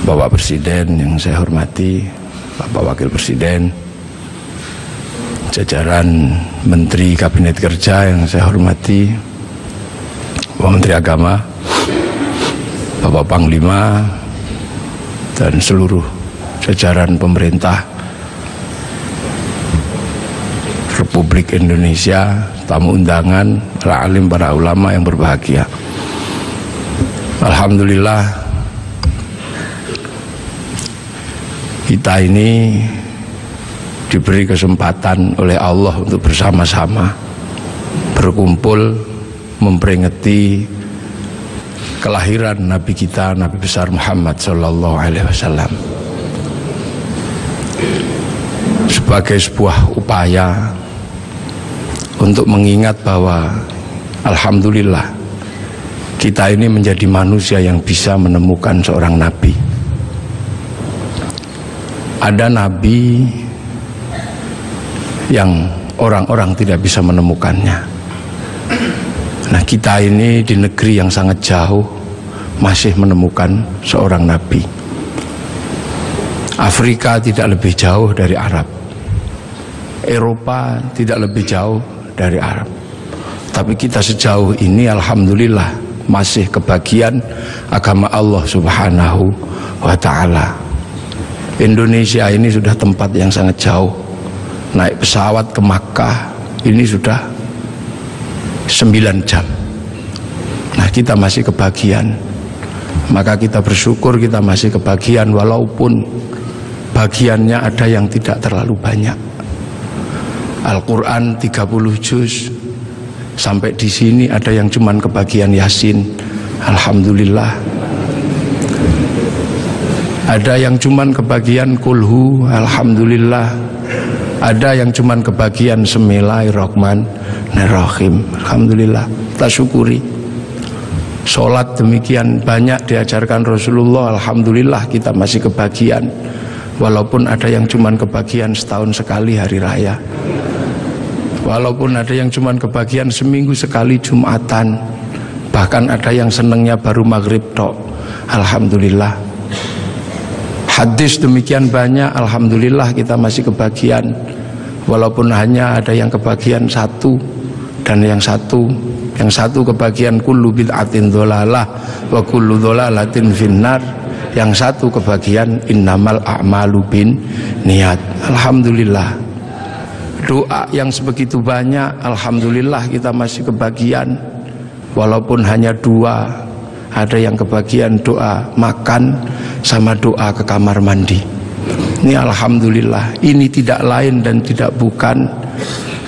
Bapak Presiden yang saya hormati, Bapak Wakil Presiden, jajaran Menteri Kabinet Kerja yang saya hormati, Bapak Menteri Agama, Bapak Panglima, dan seluruh jajaran pemerintah Republik Indonesia, tamu undangan, para alim, para ulama yang berbahagia. Alhamdulillah, kita ini diberi kesempatan oleh Allah untuk bersama-sama berkumpul memperingati kelahiran Nabi kita, Nabi besar Muhammad Sallallahu Alaihi Wasallam, sebagai sebuah upaya untuk mengingat bahwa alhamdulillah kita ini menjadi manusia yang bisa menemukan seorang Nabi. Ada Nabi yang orang-orang tidak bisa menemukannya. Nah, kita ini di negeri yang sangat jauh masih menemukan seorang Nabi. Afrika tidak lebih jauh dari Arab, Eropa tidak lebih jauh dari Arab. Tapi kita sejauh ini alhamdulillah masih kebagian agama Allah Subhanahu wa ta'ala. Indonesia ini sudah tempat yang sangat jauh. Naik pesawat ke Makkah ini sudah 9 jam. Nah, kita masih kebagian. Maka kita bersyukur kita masih kebagian, walaupun bagiannya ada yang tidak terlalu banyak. Al-Quran 30 juz, sampai di sini ada yang cuman kebagian Yasin. Alhamdulillah. Ada yang cuman kebagian kulhu, alhamdulillah. Ada yang cuman kebagian Bismillahirrahmanirrahim, alhamdulillah. Kita syukuri. Sholat demikian banyak diajarkan Rasulullah, alhamdulillah kita masih kebagian. Walaupun ada yang cuman kebagian setahun sekali hari raya, walaupun ada yang cuman kebagian seminggu sekali Jumatan, bahkan ada yang senengnya baru maghrib tok, alhamdulillah. Hadis demikian banyak, alhamdulillah kita masih kebagian. Walaupun hanya ada yang kebagian satu, dan yang satu kebagian kullu bid'atin dholalah wa kullu dholalatin finnar. Yang satu kebagian innamal a'malu bin niat. Alhamdulillah. Doa yang sebegitu banyak, alhamdulillah kita masih kebagian. Walaupun hanya 2, ada yang kebagian doa makan sama doa ke kamar mandi. Ini alhamdulillah. Ini tidak lain dan tidak bukan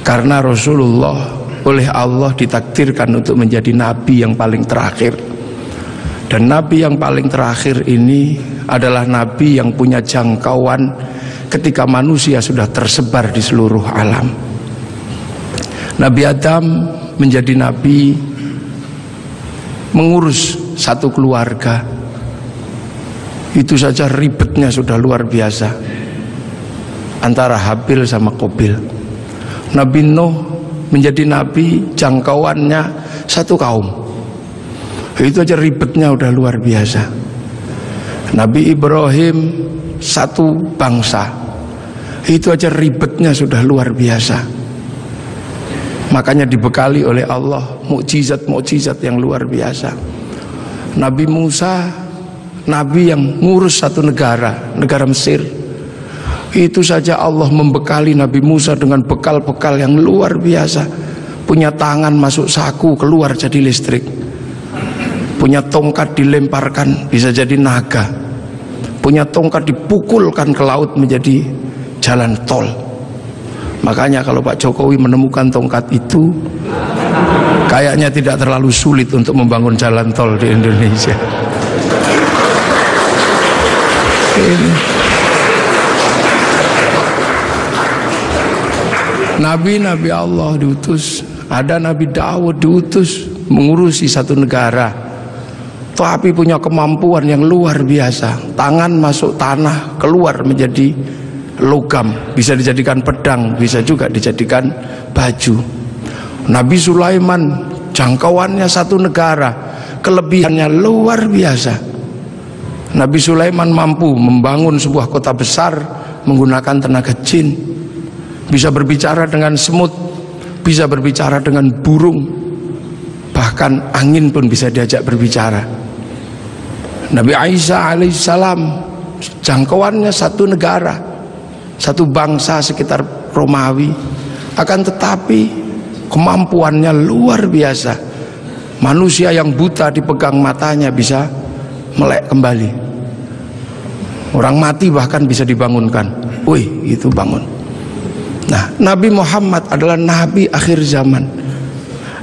karena Rasulullah oleh Allah ditakdirkan untuk menjadi nabi yang paling terakhir. Dan nabi yang paling terakhir ini adalah nabi yang punya jangkauan ketika manusia sudah tersebar di seluruh alam. Nabi Adam menjadi nabi mengurus satu keluarga, itu saja ribetnya sudah luar biasa antara Habil sama Qabil. Nabi Nuh menjadi nabi, jangkauannya satu kaum, itu aja ribetnya udah luar biasa. Nabi Ibrahim satu bangsa, itu aja ribetnya sudah luar biasa. Makanya dibekali oleh Allah mukjizat-mukjizat yang luar biasa. Nabi Musa, nabi yang ngurus satu negara Mesir, itu saja Allah membekali Nabi Musa dengan bekal-bekal yang luar biasa. Punya tangan masuk saku keluar jadi listrik, punya tongkat dilemparkan bisa jadi naga, punya tongkat dipukulkan ke laut menjadi jalan tol. Makanya kalau Pak Jokowi menemukan tongkat itu, kayaknya tidak terlalu sulit untuk membangun jalan tol di Indonesia. Nabi-nabi Allah diutus, ada Nabi Daud diutus mengurusi satu negara, tapi punya kemampuan yang luar biasa. Tangan masuk tanah keluar menjadi logam, bisa dijadikan pedang, bisa juga dijadikan baju. Nabi Sulaiman jangkauannya satu negara, kelebihannya luar biasa. Nabi Sulaiman mampu membangun sebuah kota besar menggunakan tenaga jin, bisa berbicara dengan semut, bisa berbicara dengan burung, bahkan angin pun bisa diajak berbicara. Nabi Isa alaihissalam jangkauannya satu negara, satu bangsa sekitar Romawi, akan tetapi kemampuannya luar biasa. Manusia yang buta dipegang matanya bisa melek kembali, orang mati bahkan bisa dibangunkan. Wih, itu bangun. Nah, Nabi Muhammad adalah Nabi akhir zaman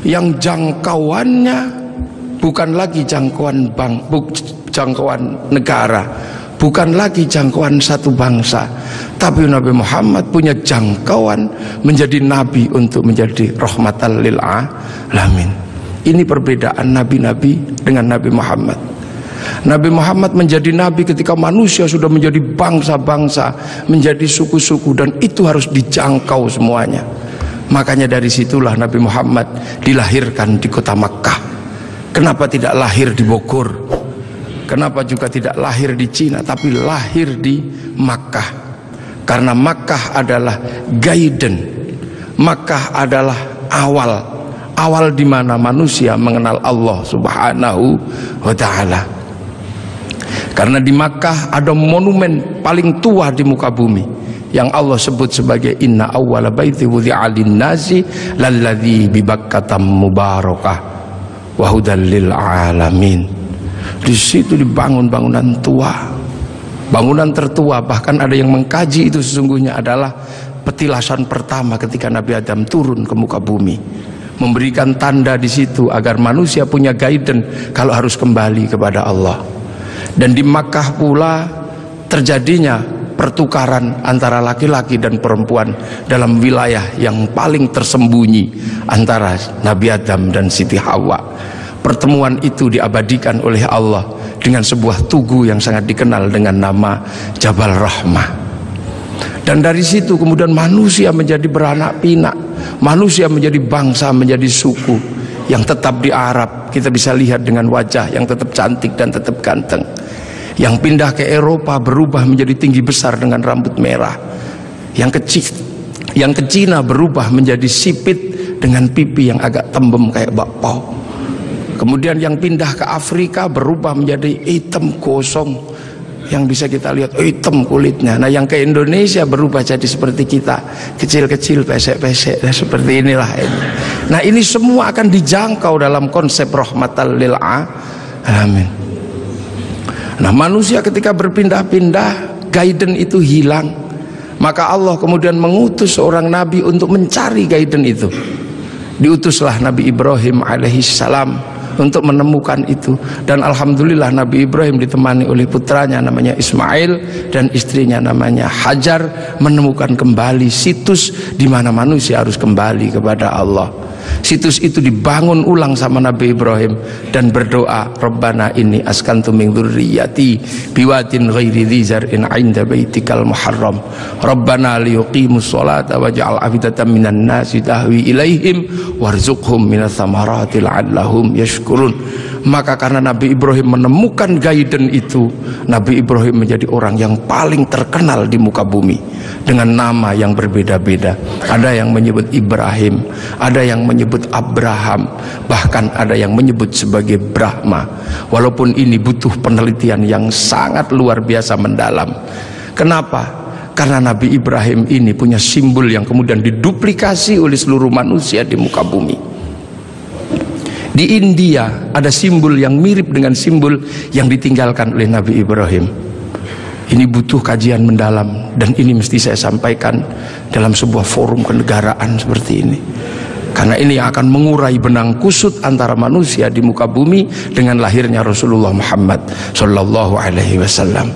yang jangkauannya bukan lagi jangkauan jangkauan negara, bukan lagi jangkauan satu bangsa, tapi Nabi Muhammad punya jangkauan menjadi Nabi untuk menjadi rahmatan lil alamin. Ini perbedaan nabi-nabi dengan Nabi Muhammad. Nabi Muhammad menjadi nabi ketika manusia sudah menjadi bangsa-bangsa, menjadi suku-suku, dan itu harus dijangkau semuanya. Makanya dari situlah Nabi Muhammad dilahirkan di kota Makkah. Kenapa tidak lahir di Bogor? Kenapa juga tidak lahir di Cina, tapi lahir di Makkah? Karena Makkah adalah guidance, Makkah adalah awal di mana manusia mengenal Allah Subhanahu wa ta'ala. Karena di Makkah ada monumen paling tua di muka bumi yang Allah sebut sebagai inna awwala baiti wudi'a lin-nasi lalladzi bi Bakkah mubarakah wa hudal lil alamin. Di situ dibangun bangunan tua, bangunan tertua, bahkan ada yang mengkaji itu sesungguhnya adalah petilasan pertama ketika Nabi Adam turun ke muka bumi, memberikan tanda di situ agar manusia punya guidance kalau harus kembali kepada Allah. Dan di Makkah pula terjadinya pertukaran antara laki-laki dan perempuan dalam wilayah yang paling tersembunyi antara Nabi Adam dan Siti Hawa. Pertemuan itu diabadikan oleh Allah dengan sebuah tugu yang sangat dikenal dengan nama Jabal Rahmah. Dan dari situ kemudian manusia menjadi beranak pinak, manusia menjadi bangsa, menjadi suku yang tetap di Arab. Kita bisa lihat dengan wajah yang tetap cantik dan tetap ganteng. Yang pindah ke Eropa berubah menjadi tinggi besar dengan rambut merah. Yang ke Cina berubah menjadi sipit dengan pipi yang agak tembem kayak bakpao. Kemudian yang pindah ke Afrika berubah menjadi hitam gosong yang bisa kita lihat hitam kulitnya. Nah, yang ke Indonesia berubah jadi seperti kita, kecil-kecil, pesek-pesek, seperti inilah ini. Nah, ini semua akan dijangkau dalam konsep rahmatan lil alamin. Nah, manusia ketika berpindah-pindah, guidance itu hilang. Maka Allah kemudian mengutus seorang nabi untuk mencari guidance itu. Diutuslah Nabi Ibrahim alaihissalam untuk menemukan itu. Dan alhamdulillah Nabi Ibrahim ditemani oleh putranya namanya Ismail dan istrinya namanya Hajar menemukan kembali situs di mana manusia harus kembali kepada Allah. Situs itu dibangun ulang sama Nabi Ibrahim dan berdoa, Rabbana inni askantu min dzurriyyati biwadin ghairi dzi zar'in 'inda baitikal muharram Rabbana liyuqimus sholata waj'al afidatan minan nasi tahwi ilaihim warzuqhum minas thamarati la'allahum yashkurun. Maka karena Nabi Ibrahim menemukan guidance itu, Nabi Ibrahim menjadi orang yang paling terkenal di muka bumi dengan nama yang berbeda-beda. Ada yang menyebut Ibrahim, ada yang menyebut Abraham, bahkan ada yang menyebut sebagai Brahma. Walaupun ini butuh penelitian yang sangat luar biasa mendalam. Kenapa? Karena Nabi Ibrahim ini punya simbol yang kemudian diduplikasi oleh seluruh manusia di muka bumi. Di India ada simbol yang mirip dengan simbol yang ditinggalkan oleh Nabi Ibrahim. Ini butuh kajian mendalam dan ini mesti saya sampaikan dalam sebuah forum kenegaraan seperti ini. Karena ini akan mengurai benang kusut antara manusia di muka bumi dengan lahirnya Rasulullah Muhammad sallallahu alaihi wasallam.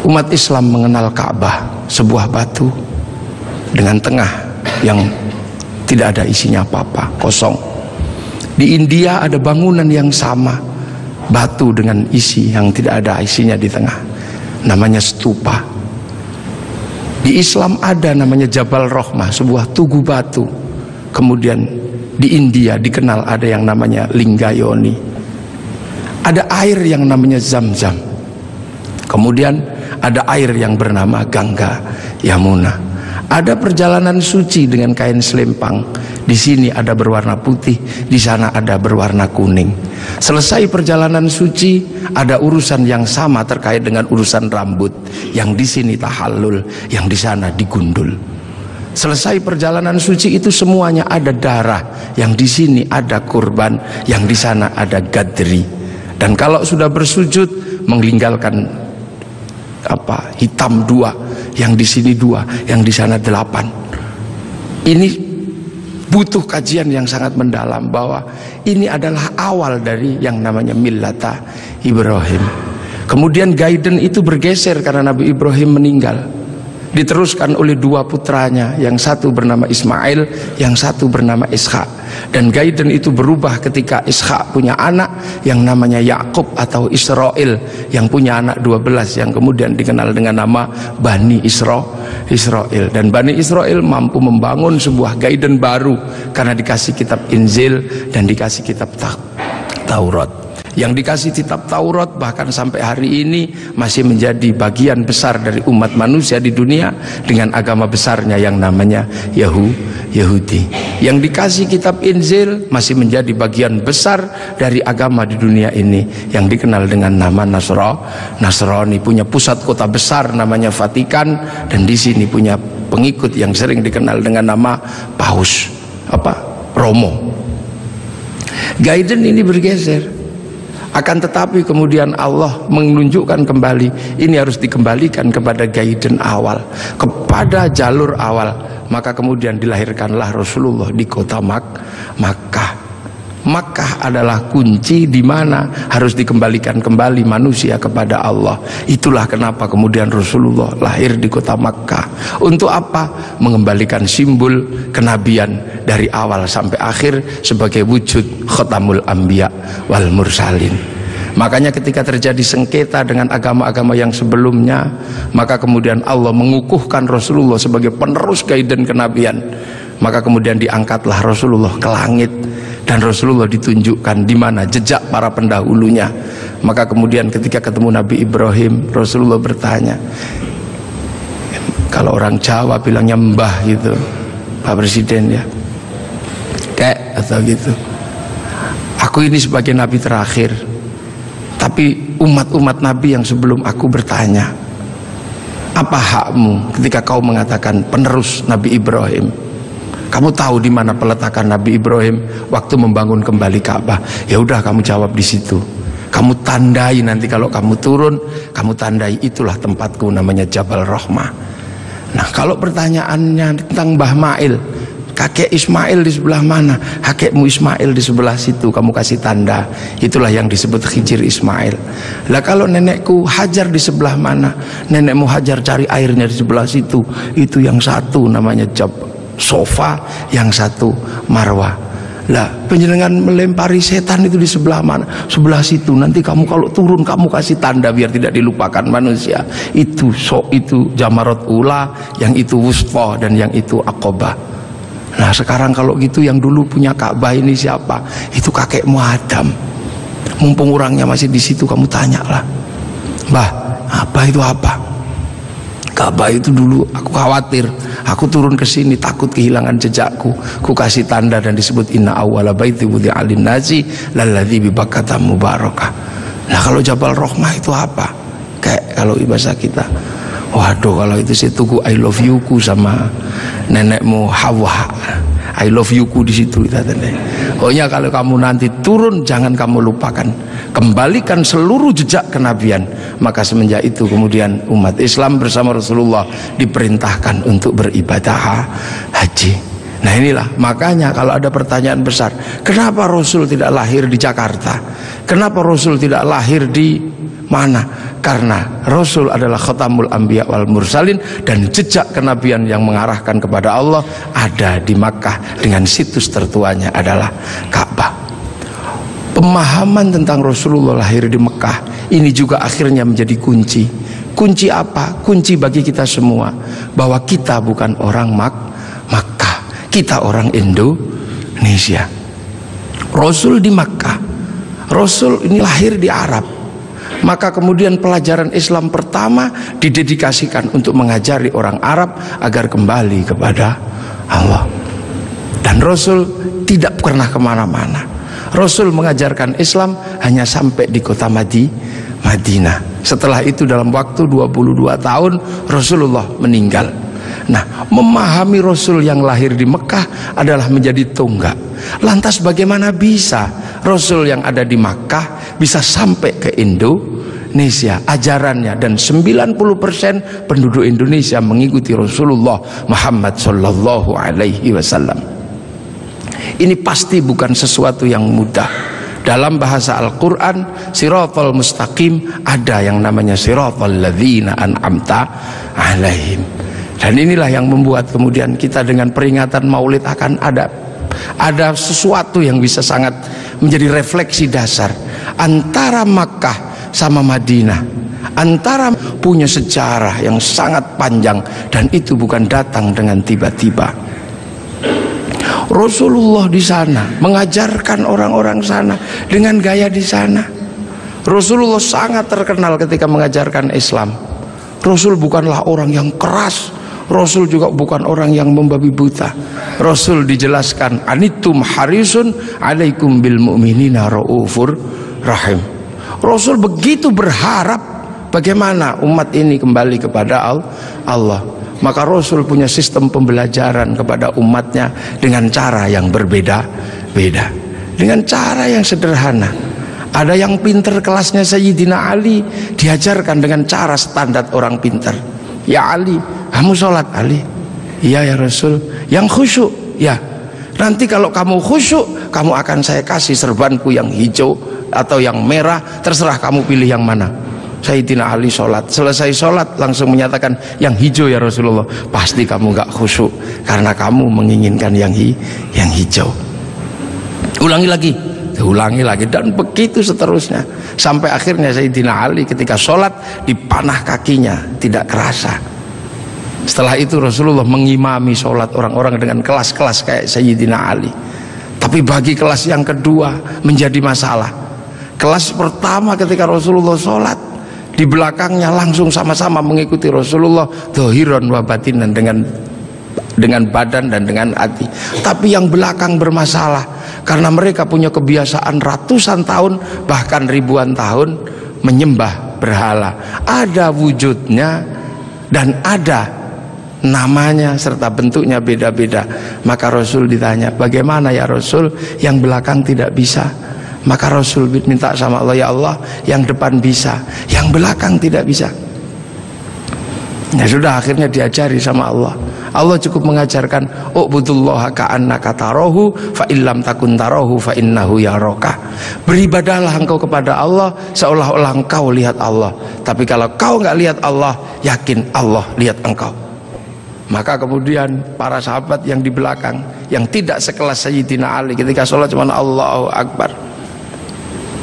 Umat Islam mengenal Ka'bah, sebuah batu dengan tengah yang tidak ada isinya apa-apa, kosong. Di India ada bangunan yang sama, batu dengan isi yang tidak ada isinya di tengah, namanya stupa. Di Islam ada namanya Jabal Rahmah, sebuah tugu batu. Kemudian di India dikenal ada yang namanya Lingayoni. Ada air yang namanya Zam-Zam. Kemudian ada air yang bernama Gangga Yamuna. Ada perjalanan suci dengan kain selempang. Di sini ada berwarna putih, di sana ada berwarna kuning. Selesai perjalanan suci, ada urusan yang sama terkait dengan urusan rambut. Yang di sini tahallul, yang di sana digundul. Selesai perjalanan suci itu semuanya ada darah. Yang di sini ada kurban, yang di sana ada gadri. Dan kalau sudah bersujud, meninggalkan hitam 2, yang di sini 2, yang di sana 8. Ini butuh kajian yang sangat mendalam, bahwa ini adalah awal dari yang namanya millata Ibrahim. Kemudian guidance itu bergeser karena Nabi Ibrahim meninggal, diteruskan oleh 2 putranya, yang satu bernama Ismail, yang satu bernama Ishak. Dan guidance itu berubah ketika Ishak punya anak yang namanya Yakub atau Israel, yang punya anak 12 yang kemudian dikenal dengan nama Bani Israel. Dan Bani Israel mampu membangun sebuah guidance baru karena dikasih kitab Injil dan dikasih kitab Taurat. Yang dikasih kitab Taurat bahkan sampai hari ini masih menjadi bagian besar dari umat manusia di dunia dengan agama besarnya yang namanya Yahudi. Yang dikasih kitab Injil masih menjadi bagian besar dari agama di dunia ini yang dikenal dengan nama Nasrani. Punya pusat kota besar namanya Vatikan, dan di sini punya pengikut yang sering dikenal dengan nama Paus Romo. Guidance ini bergeser. Akan tetapi kemudian Allah menunjukkan kembali, ini harus dikembalikan kepada guidance awal, kepada jalur awal. Maka kemudian dilahirkanlah Rasulullah di kota Makkah. Makkah adalah kunci di mana harus dikembalikan kembali manusia kepada Allah. Itulah kenapa kemudian Rasulullah lahir di kota Makkah. Untuk apa? Mengembalikan simbol kenabian dari awal sampai akhir sebagai wujud Khatamul Anbiya wal Mursalin. Makanya ketika terjadi sengketa dengan agama-agama yang sebelumnya, maka kemudian Allah mengukuhkan Rasulullah sebagai penerus guidance kenabian. Maka kemudian diangkatlah Rasulullah ke langit, dan Rasulullah ditunjukkan di mana jejak para pendahulunya. Maka kemudian ketika ketemu Nabi Ibrahim, Rasulullah bertanya, kalau orang Jawa bilangnya mbah gitu, Pak Presiden ya, kek atau gitu, aku ini sebagai Nabi terakhir, tapi umat-umat Nabi yang sebelum aku bertanya, apa hakmu ketika kau mengatakan penerus Nabi Ibrahim? Kamu tahu di mana peletakan Nabi Ibrahim waktu membangun kembali Ka'bah? Ya udah, kamu jawab di situ. Kamu tandai nanti kalau kamu turun, kamu tandai itulah tempatku, namanya Jabal Rahmah. Nah, kalau pertanyaannya tentang Mbah Mail, kakek Ismail di sebelah mana? Kakekmu Ismail di sebelah situ, kamu kasih tanda. Itulah yang disebut Khijir Ismail. Lah kalau nenekku Hajar di sebelah mana? Nenekmu Hajar cari airnya di sebelah situ. Itu yang satu namanya Sofa, yang satu Marwah. Lah penjenengan melempari setan itu di sebelah mana? Sebelah situ. Nanti kamu kalau turun kamu kasih tanda biar tidak dilupakan manusia. Itu Jamarat Ula, yang itu Wusta, dan yang itu Aqobah. Nah sekarang kalau gitu yang dulu punya Ka'bah ini siapa? Itu kakekmu Adam. Mumpung orangnya masih di situ, kamu tanyalah, Mbah, apa itu apa? Ka'bah itu dulu aku khawatir, aku turun ke sini takut kehilangan jejakku. Ku kasih tanda dan disebut inna awwala baiti wudi'a lin-nasi lalladzi bi Bakkah mubarakah. Nah kalau Jabal Rahmah itu apa? Kayak kalau bahasa kita, waduh kalau itu saya tunggu I love you ku sama nenekmu Hawa. I love you ku di situ kita tanda. Pokoknya kalau kamu nanti turun jangan kamu lupakan, kembalikan seluruh jejak kenabian. Maka semenjak itu kemudian umat Islam bersama Rasulullah diperintahkan untuk beribadah haji. Nah inilah makanya kalau ada pertanyaan besar, kenapa Rasul tidak lahir di Jakarta? Kenapa Rasul tidak lahir di mana? Karena Rasul adalah Khatamul Anbiya wal Mursalin, dan jejak kenabian yang mengarahkan kepada Allah ada di Makkah, dengan situs tertuanya adalah Ka'bah. Pemahaman tentang Rasulullah lahir di Mekah ini juga akhirnya menjadi kunci. Kunci apa? Kunci bagi kita semua bahwa kita bukan orang Makkah, kita orang Indonesia. Rasul di Makkah, Rasul ini lahir di Arab, maka kemudian pelajaran Islam pertama didedikasikan untuk mengajari orang Arab agar kembali kepada Allah. Dan Rasul tidak pernah kemana-mana. Rasul mengajarkan Islam hanya sampai di kota Madinah. Setelah itu dalam waktu 22 tahun Rasulullah meninggal. Nah, memahami Rasul yang lahir di Mekah adalah menjadi tonggak. Lantas bagaimana bisa Rasul yang ada di Makkah bisa sampai ke Indonesia ajarannya, dan 90% penduduk Indonesia mengikuti Rasulullah Muhammad sallallahu alaihi wasallam. Ini pasti bukan sesuatu yang mudah. Dalam bahasa Al-Quran, siratal mustaqim, ada yang namanya siratal ladzina an'amta alaihim. Dan inilah yang membuat kemudian kita dengan peringatan Maulid akan ada sesuatu yang bisa sangat menjadi refleksi dasar antara Makkah sama Madinah, antara punya sejarah yang sangat panjang, dan itu bukan datang dengan tiba-tiba. Rasulullah di sana mengajarkan orang-orang sana dengan gaya di sana. Rasulullah sangat terkenal ketika mengajarkan Islam. Rasul bukanlah orang yang keras, Rasul juga bukan orang yang membabi buta. Rasul dijelaskan, anitum harisun alaikum bil mu'minina raufur rahim. Rasul begitu berharap bagaimana umat ini kembali kepada Allah. Maka Rasul punya sistem pembelajaran kepada umatnya dengan cara yang berbeda-beda, dengan cara yang sederhana. Ada yang pinter kelasnya Sayyidina Ali, diajarkan dengan cara standar orang pinter. Ya Ali, kamu sholat. Ali, iya ya Rasul. Yang khusyuk, ya. Nanti kalau kamu khusyuk, kamu akan saya kasih serbanku yang hijau atau yang merah, terserah kamu pilih yang mana. Sayyidina Ali sholat, selesai sholat langsung menyatakan, yang hijau ya Rasulullah. Pasti kamu gak khusyuk karena kamu menginginkan yang hijau. Ulangi lagi, dan begitu seterusnya, sampai akhirnya Sayyidina Ali ketika sholat dipanah kakinya tidak kerasa. Setelah itu Rasulullah mengimami sholat orang-orang dengan kelas-kelas kayak Sayyidina Ali. Tapi bagi kelas yang kedua menjadi masalah. Kelas pertama ketika Rasulullah sholat, di belakangnya langsung sama-sama mengikuti Rasulullah dhahiran wa batinan, dengan badan dan dengan hati. Tapi yang belakang bermasalah karena mereka punya kebiasaan ratusan tahun bahkan ribuan tahun menyembah berhala. Ada wujudnya dan ada namanya serta bentuknya beda-beda. Maka Rasul ditanya, bagaimana ya Rasul yang belakang tidak bisa? Maka Rasul minta sama Allah, ya Allah, yang depan bisa, yang belakang tidak bisa. Ya sudah, akhirnya diajari sama Allah. Allah cukup mengajarkan, u'budullaha ka'annaka tarahu fa illam takun tarahu fa innahu yaraka. Beribadahlah engkau kepada Allah seolah-olah engkau lihat Allah. Tapi kalau kau nggak lihat Allah, yakin Allah lihat engkau. Maka kemudian para sahabat yang di belakang, yang tidak sekelas Sayyidina Ali, ketika sholat cuma Allahu Akbar,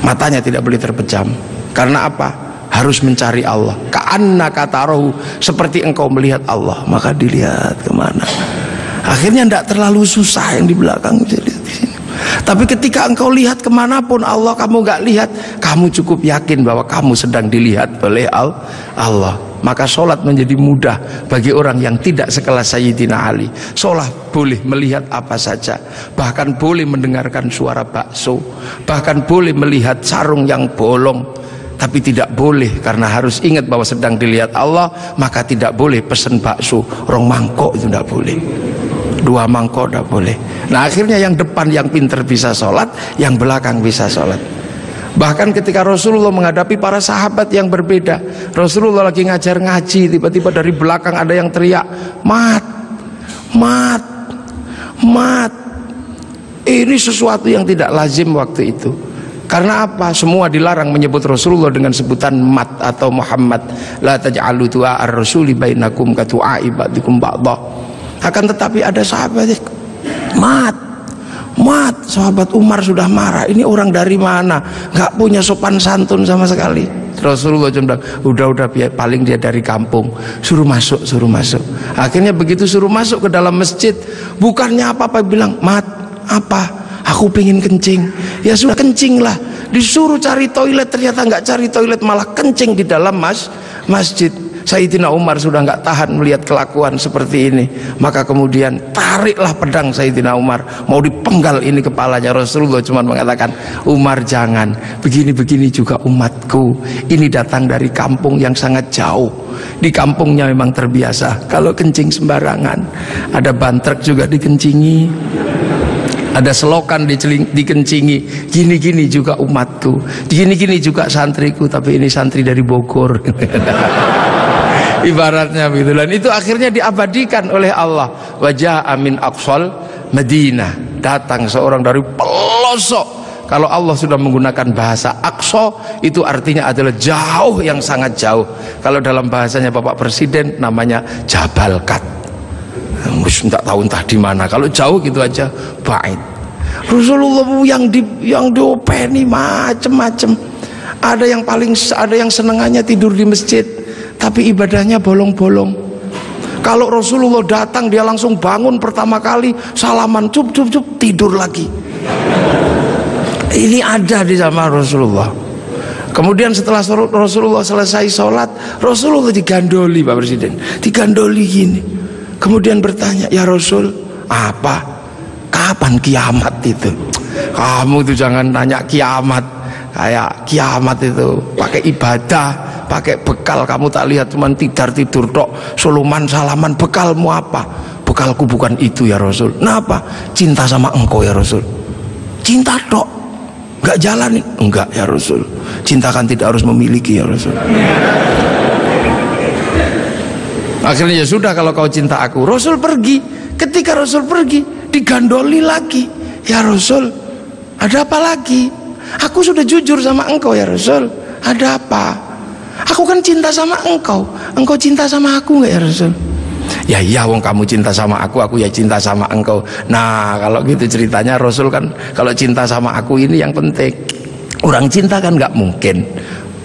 matanya tidak boleh terpejam. Karena apa? Harus mencari Allah. Ka'annaka tarahu, seperti engkau melihat Allah. Maka dilihat kemana. Akhirnya tidak terlalu susah yang di belakang bisa lihat di sini. Tapi ketika engkau lihat kemanapun Allah kamu gak lihat, kamu cukup yakin bahwa kamu sedang dilihat oleh Allah. Maka sholat menjadi mudah bagi orang yang tidak sekelas Sayyidina Ali. Sholat boleh melihat apa saja, bahkan boleh mendengarkan suara bakso, bahkan boleh melihat sarung yang bolong. Tapi tidak boleh, karena harus ingat bahwa sedang dilihat Allah, maka tidak boleh pesen bakso rong mangkok, itu tidak boleh, 2 mangkok tidak boleh. Nah akhirnya yang depan yang pinter bisa sholat, yang belakang bisa sholat. Bahkan ketika Rasulullah menghadapi para sahabat yang berbeda, Rasulullah lagi ngajar ngaji, tiba-tiba dari belakang ada yang teriak, mat, mat, mat. Ini sesuatu yang tidak lazim waktu itu. Karena apa? Semua dilarang menyebut Rasulullah dengan sebutan mat atau Muhammad. La taj'alu du'a ar-rasuli bainakum ka du'a'i ba'dikum ba'dha. Akan tetapi ada sahabat, mat, mat. Sahabat Umar sudah marah. Ini orang dari mana? Gak punya sopan santun sama sekali. Rasulullah bilang, udah paling dia dari kampung. Suruh masuk, suruh masuk. Akhirnya begitu suruh masuk ke dalam masjid, bukannya apa-apa, bilang, mat, apa? Aku pengen kencing. Ya sudah kencing lah. Disuruh cari toilet, ternyata nggak cari toilet, malah kencing di dalam masjid. Sayyidina Umar sudah nggak tahan melihat kelakuan seperti ini, maka kemudian tariklah pedang Sayyidina Umar, mau dipenggal ini kepalanya. Rasulullah cuma mengatakan, Umar jangan, begini-begini juga umatku, ini datang dari kampung yang sangat jauh, di kampungnya memang terbiasa kalau kencing sembarangan, ada bantrek juga dikencingi, ada selokan dikencingi, gini-gini juga umatku, gini-gini juga santriku, tapi ini santri dari Bogor. Ibaratnya begitu. Dan itu akhirnya diabadikan oleh Allah. Wajah amin aqsal Madinah, datang seorang dari pelosok. Kalau Allah sudah menggunakan bahasa aqsa, itu artinya adalah jauh, yang sangat jauh. Kalau dalam bahasanya Bapak Presiden namanya Jabal Kat, tidak tahu entah di mana. Kalau jauh gitu aja bait. Rasulullah yang diopeni macem-macem. Ada yang senengannya tidur di masjid, tapi ibadahnya bolong-bolong. Kalau Rasulullah datang, dia langsung bangun pertama kali, salaman, cup, tidur lagi. Ini ada di zaman Rasulullah. Kemudian setelah Rasulullah selesai sholat, Rasulullah digandoli, Pak Presiden, digandoli gini. Kemudian bertanya, ya Rasul, apa? Kapan kiamat itu? Kamu itu jangan tanya kiamat. Kayak kiamat itu pakai ibadah, pakai bekal. Kamu tak lihat cuman tidur tok, suluman salaman. Bekalmu apa? Bekalku bukan itu ya Rasul. Kenapa? Cinta sama engkau ya Rasul. Cinta tok, nggak jalan? Enggak ya Rasul. Cinta kan tidak harus memiliki ya Rasul. Akhirnya ya sudah, kalau kau cinta aku. Rasul pergi. Ketika Rasul pergi, digandoli lagi. Ya Rasul, ada apa lagi? Aku sudah jujur sama engkau ya Rasul. Ada apa? Aku kan cinta sama engkau. Engkau cinta sama aku nggak ya Rasul? Ya iya, wong kamu cinta sama aku ya cinta sama engkau. Nah kalau gitu ceritanya, Rasul kan kalau cinta sama aku ini yang penting. Orang cinta kan nggak mungkin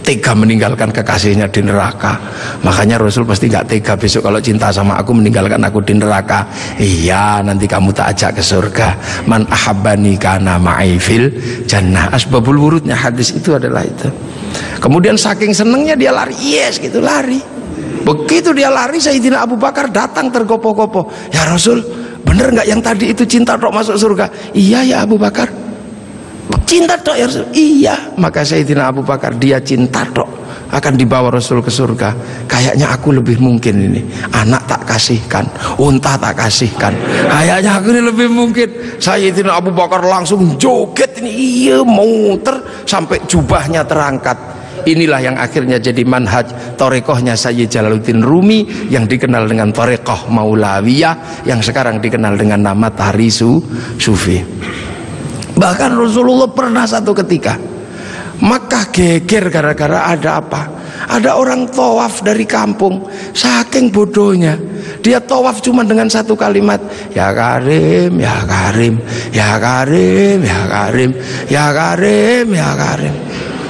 tega meninggalkan kekasihnya di neraka. Makanya Rasul pasti nggak tega besok kalau cinta sama aku meninggalkan aku di neraka. Iya, nanti kamu tak ajak ke surga. Man ahabbani kana ma'i fil jannah. Asbabul wurudnya hadis itu adalah itu. Kemudian saking senengnya dia lari, yes gitu, lari. Begitu dia lari, Sayyidina Abu Bakar datang tergopoh-gopoh. Ya Rasul, bener nggak yang tadi itu cinta tok masuk surga? Iya ya Abu Bakar, cinta tok ya Rasul. Iya. Maka Sayyidina Abu Bakar, dia cinta tok akan dibawa Rasul ke surga. Kayaknya aku lebih mungkin ini, anak tak kasihkan, unta tak kasihkan, kayaknya aku ini lebih mungkin. Sayyidina Abu Bakar langsung joget ini, iya, muter sampai jubahnya terangkat. Inilah yang akhirnya jadi manhaj torekohnya Sayyid Jalaluddin Rumi, yang dikenal dengan torekoh Maulawiyah, yang sekarang dikenal dengan nama Tahrisu Sufi. Bahkan Rasulullah pernah satu ketika Makkah geger gara-gara ada apa? Ada orang tawaf dari kampung, saking bodohnya dia tawaf cuma dengan satu kalimat, ya Karim, ya Karim, ya Karim, ya Karim, ya Karim, ya Karim.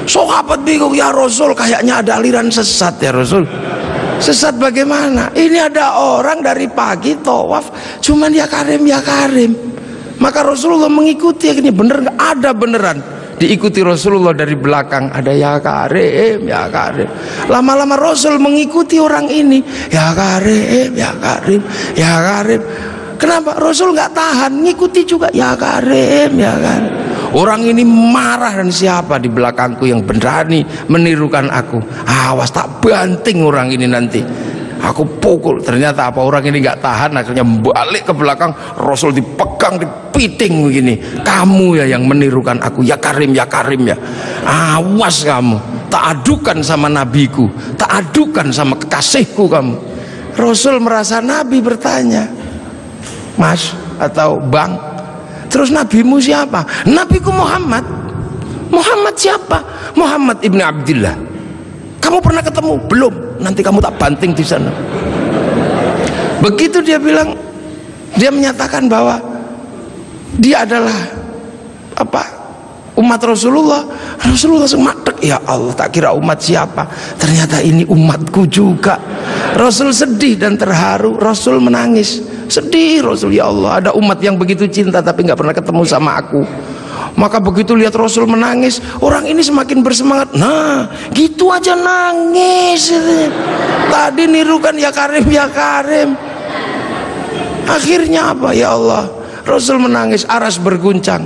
Sahabat bingung, ya Rasul, kayaknya ada aliran sesat ya Rasul. Sesat bagaimana? Ini ada orang dari pagi tawaf cuman ya Karim, ya Karim. Maka Rasulullah mengikuti, ini bener nggak? Ada beneran. Diikuti Rasulullah dari belakang, ada ya Karim, ya Karim. Lama-lama Rasul mengikuti orang ini, ya Karim, ya Karim, ya Karim. Kenapa? Rasul nggak tahan, ngikuti juga, ya Karim, ya Karim. Orang ini marah, dan siapa di belakangku yang berani menirukan aku? Awas tak banting orang ini nanti. Aku pukul. Ternyata apa, orang ini nggak tahan, akhirnya balik ke belakang. Rasul dipegang, dipiting begini. Kamu ya yang menirukan aku, ya Karim, ya Karim ya. Awas kamu, tak adukan sama nabiku, tak adukan sama kekasihku kamu. Rasul merasa Nabi bertanya, Mas atau Bang, terus nabimu siapa? Nabiku Muhammad. Muhammad siapa? Muhammad ibni Abdillah. Kamu pernah ketemu? Belum. Nanti kamu tak banting di sana. Begitu dia bilang, dia menyatakan bahwa dia adalah apa? Umat Rasulullah. Rasulullah semadek, ya Allah, tak kira umat siapa, ternyata ini umatku juga. Rasul sedih dan terharu, Rasul menangis. Sedih Rasul, ya Allah, ada umat yang begitu cinta tapi nggak pernah ketemu sama aku. Maka begitu lihat Rasul menangis, orang ini semakin bersemangat. Nah, gitu aja nangis. Tadi nirukan ya Karim, ya Karim. Akhirnya apa? Ya Allah, Rasul menangis, aras berguncang.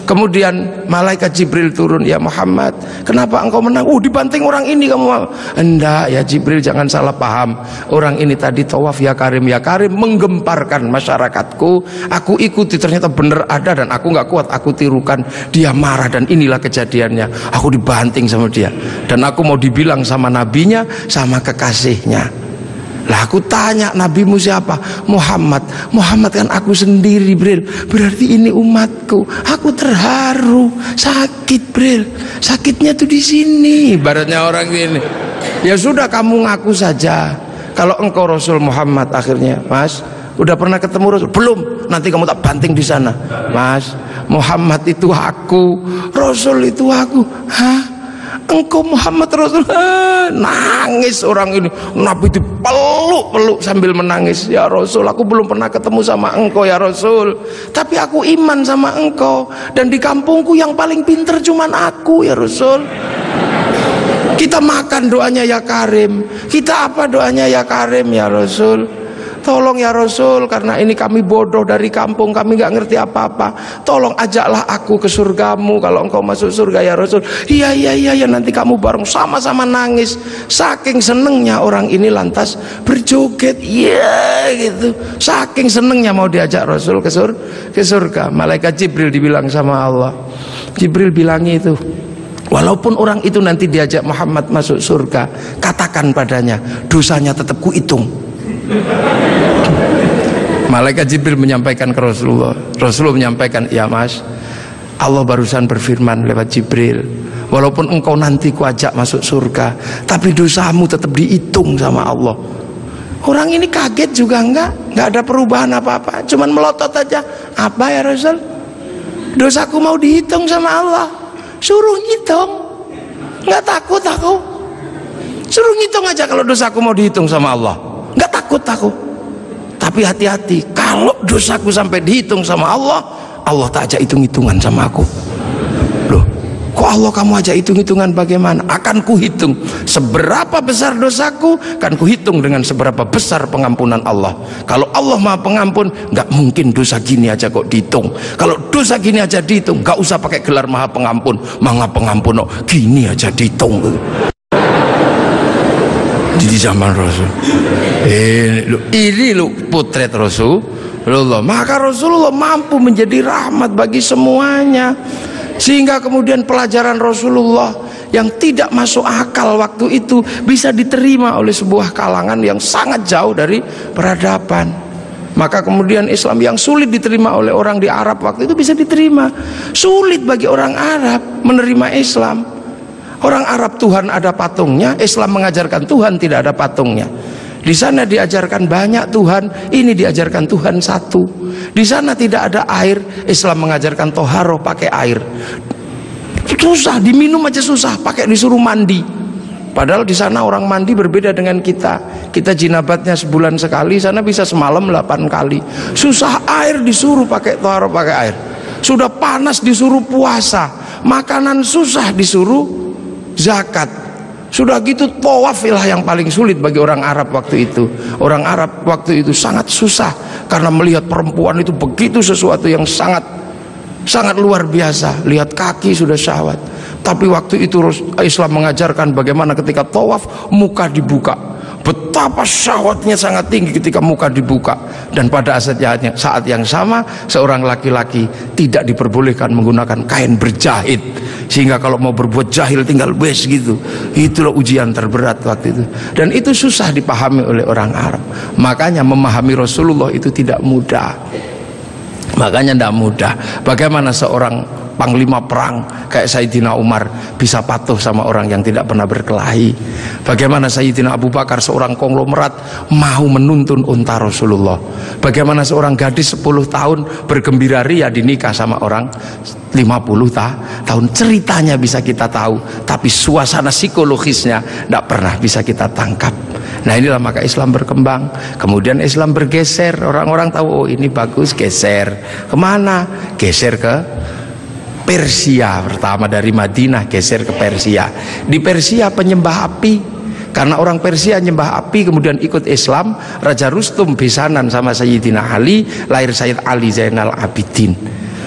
Kemudian malaikat Jibril turun, ya Muhammad, kenapa engkau menang? Dibanting orang ini kamu. Enggak ya Jibril, jangan salah paham. Orang ini tadi tawaf ya Karim menggemparkan masyarakatku. Aku ikuti, ternyata benar ada dan aku nggak kuat, aku tirukan. Dia marah dan inilah kejadiannya. Aku dibanting sama dia dan aku mau dibilang sama nabinya, sama kekasihnya. Lah aku tanya, nabimu siapa? Muhammad. Muhammad kan aku sendiri, Bril. Berarti ini umatku. Aku terharu, sakit, Bril. Sakitnya tuh di sini. Ibaratnya orang ini. Ya sudah, kamu ngaku saja. Kalau engkau Rasul Muhammad. Akhirnya, Mas, udah pernah ketemu Rasul? Belum. Nanti kamu tak banting di sana. Mas, Muhammad itu aku, Rasul itu aku. Hah? Engkau Muhammad Rasul? Nangis orang ini. Nabi dipeluk-peluk sambil menangis. Ya Rasul, aku belum pernah ketemu sama engkau ya Rasul, tapi aku iman sama engkau. Dan di kampungku yang paling pinter cuman aku ya Rasul. Kita makan doanya ya Karim, kita apa doanya ya Karim ya Rasul. Tolong ya Rasul, karena ini kami bodoh dari kampung, kami nggak ngerti apa-apa. Tolong ajaklah aku ke surgamu kalau engkau masuk surga ya Rasul. Iya, nanti kamu bareng, sama-sama nangis. Saking senengnya orang ini lantas berjoget, iya gitu. Saking senengnya mau diajak Rasul ke surga. Malaikat Jibril dibilang sama Allah. Jibril bilang itu, walaupun orang itu nanti diajak Muhammad masuk surga, katakan padanya, dosanya tetap kuhitung. Malaikat Jibril menyampaikan ke Rasulullah. Rasulullah menyampaikan, ya Mas, Allah barusan berfirman lewat Jibril, walaupun engkau nanti kuajak masuk surga, tapi dosamu tetap dihitung sama Allah. Orang ini kaget juga enggak ada perubahan apa-apa, cuman melotot aja. Apa ya Rasul? Dosaku mau dihitung sama Allah. Suruh hitung, nggak takut aku. Suruh ngitung aja kalau dosaku mau dihitung sama Allah. Nggak takut aku. Tapi hati-hati, kalau dosaku sampai dihitung sama Allah, Allah tak ajak hitung-hitungan sama aku. Loh, kok Allah kamu ajak hitung-hitungan bagaimana? Akan kuhitung seberapa besar dosaku, akan kuhitung dengan seberapa besar pengampunan Allah. Kalau Allah Maha Pengampun, nggak mungkin dosa gini aja kok dihitung. Kalau dosa gini aja dihitung, nggak usah pakai gelar Maha Pengampun. Maha Pengampun, oh, gini aja dihitung. Di zaman Rasul ini lu potret Rasulullah. Maka Rasulullah mampu menjadi rahmat bagi semuanya, sehingga kemudian pelajaran Rasulullah yang tidak masuk akal waktu itu bisa diterima oleh sebuah kalangan yang sangat jauh dari peradaban. Maka kemudian Islam yang sulit diterima oleh orang di Arab waktu itu bisa diterima. Sulit bagi orang Arab menerima Islam. Orang Arab Tuhan ada patungnya, Islam mengajarkan Tuhan tidak ada patungnya. Di sana diajarkan banyak Tuhan, ini diajarkan Tuhan satu. Di sana tidak ada air, Islam mengajarkan toharoh pakai air. Susah, diminum aja susah, pakai disuruh mandi. Padahal di sana orang mandi berbeda dengan kita. Kita jinabatnya sebulan sekali, sana bisa semalam 8 kali. Susah air disuruh pakai toharoh pakai air. Sudah panas disuruh puasa, makanan susah disuruh zakat. Sudah gitu tawaf lah yang paling sulit bagi orang Arab waktu itu. Orang Arab waktu itu sangat susah karena melihat perempuan itu begitu sesuatu yang sangat luar biasa. Lihat kaki sudah syahwat. Tapi waktu itu Islam mengajarkan bagaimana ketika tawaf muka dibuka. Betapa syahwatnya sangat tinggi ketika muka dibuka. Dan pada saat yang sama seorang laki-laki tidak diperbolehkan menggunakan kain berjahit, sehingga kalau mau berbuat jahil tinggal wes gitu. Itulah ujian terberat waktu itu. Dan itu susah dipahami oleh orang Arab. Makanya memahami Rasulullah itu tidak mudah. Makanya tidak mudah. Bagaimana seorang panglima perang kayak Sayyidina Umar bisa patuh sama orang yang tidak pernah berkelahi? Bagaimana Sayyidina Abu Bakar seorang konglomerat mau menuntun unta Rasulullah? Bagaimana seorang gadis 10 tahun bergembira ria dinikah sama orang 50 tahun? Ceritanya bisa kita tahu, tapi suasana psikologisnya tidak pernah bisa kita tangkap. Nah inilah maka Islam berkembang. Kemudian Islam bergeser. Orang-orang tahu, oh ini bagus, geser. Kemana? Geser ke Persia pertama, dari Madinah geser ke Persia. Di Persia penyembah api, karena orang Persia nyembah api kemudian ikut Islam. Raja Rustum besanan sama Sayyidina Ali, lahir Sayyid Ali Zainal Abidin,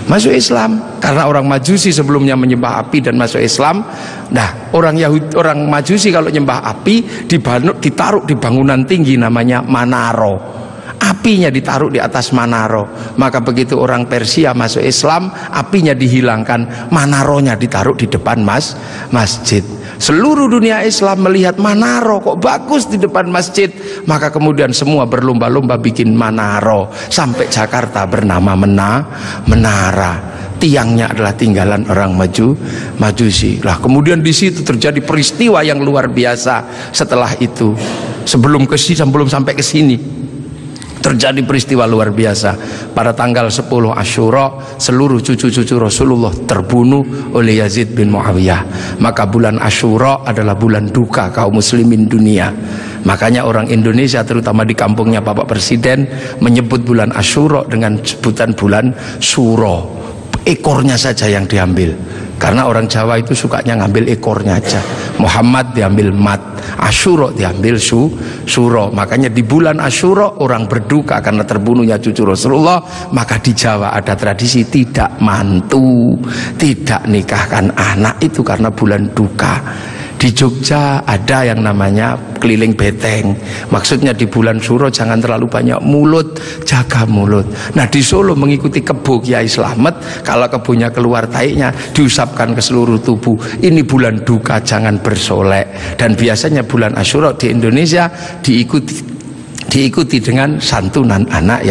masuk Islam. Karena orang Majusi sebelumnya menyembah api dan masuk Islam. Nah, orang Yahudi, orang Majusi kalau nyembah api ditaruh di bangunan tinggi namanya Manaro. Apinya ditaruh di atas Manaro. Maka begitu orang Persia masuk Islam, apinya dihilangkan, Manaronya ditaruh di depan masjid. Seluruh dunia Islam melihat Manaro kok bagus di depan masjid, maka kemudian semua berlomba-lomba bikin Manaro. Sampai Jakarta bernama Menara. Tiangnya adalah tinggalan orang Majusi. Lah kemudian di situ terjadi peristiwa yang luar biasa. Setelah itu, sebelum sampai ke sini, terjadi peristiwa luar biasa. Pada tanggal 10 Asyura, seluruh cucu-cucu Rasulullah terbunuh oleh Yazid bin Muawiyah. Maka bulan Asyura adalah bulan duka kaum muslimin dunia. Makanya orang Indonesia, terutama di kampungnya Bapak Presiden, menyebut bulan Asyura dengan sebutan bulan Suro. Ekornya saja yang diambil, karena orang Jawa itu sukanya ngambil ekornya aja. Muhammad diambil mat, Asyura diambil suro. Makanya di bulan Asyura orang berduka karena terbunuhnya cucu Rasulullah. Maka di Jawa ada tradisi tidak mantu, tidak nikahkan anak, itu karena bulan duka. Di Jogja ada yang namanya keliling beteng. Maksudnya di bulan Suro jangan terlalu banyak mulut, jaga mulut. Nah di Solo mengikuti kebo Kiai Slamet, kalau kebonya keluar taiknya diusapkan ke seluruh tubuh. Ini bulan duka, jangan bersolek. Dan biasanya bulan Asyura di Indonesia diikuti dengan santunan anak